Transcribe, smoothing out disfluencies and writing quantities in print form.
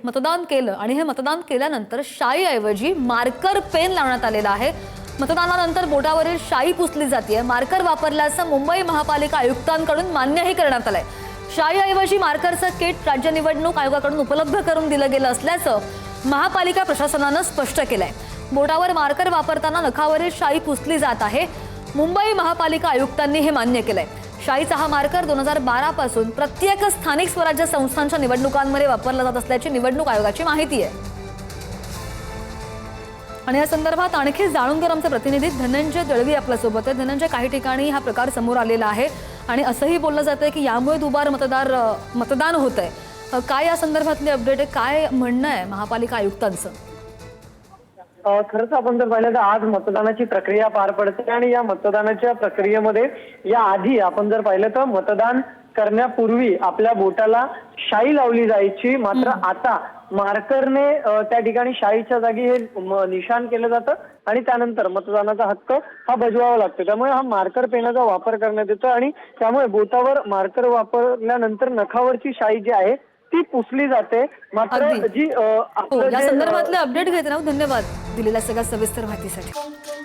मतदान केलं आणि हे मतदान केल्यानंतर शाईऐवजी मार्कर पेन लावण्यात आलेला आहे। मतदानानंतर बोटावरील शाई पुसली जाते। मार्कर वापरल्याचं मुंबई महापालिका आयुक्तांकडून मान्यही करण्यात आलंय। शाईऐवजी मार्करचं किट राज्य निवडणूक आयोगाकडून उपलब्ध करून दिलं गेलं असल्याचं महापालिका प्रशासनानं स्पष्ट केलंय। बोटावर मार्कर वापरताना नखावरील शाई पुसली जात आहे। मुंबई महापालिका आयुक्तांनी हे मान्य केलंय। शाईचा हा मार्कर 2012 पासून प्रत्येक स्थानिक स्वराज्य संस्थांच्या निवडणुकांमध्ये वापरला जात असल्याची निवडणूक आयोगाची माहिती आहे। आणि या संदर्भात आणखी जाणून घेणार आमचे प्रतिनिधी धनंजय दळवी आपल्या सोबत आहे। धनंजय, काही ठिकाणी हा प्रकार समोर आलेला आहे आणि असंही बोललं जातंय की यामुळे दुबार मतदान होतंय। काय या संदर्भातली अपडेट आहे, काय म्हणणं आहे महापालिका आयुक्तांचं? खरंच आपण जर पाहिलं तर आज मतदानाची प्रक्रिया पार पडते आणि या मतदानाच्या प्रक्रियेमध्ये या आधी आपण जर पाहिलं तर मतदान करण्यापूर्वी आपल्या बोटाला शाई लावली जायची, मात्र आता मार्करने त्या ठिकाणी शाईच्या जागी हे निशाण केलं जातं आणि त्यानंतर मतदानाचा हक्क हा बजवावा लागतो। त्यामुळे हा मार्कर पेनाचा वापर करण्यात येतो आणि त्यामुळे बोटावर मार्कर वापरल्यानंतर नखावरची शाई जी आहे ती पुसली जाते। मात्र जी या संदर्भातले अपडेट घेत राहू। धन्यवाद दिलेल्या सगळ्या सविस्तर माहितीसाठी।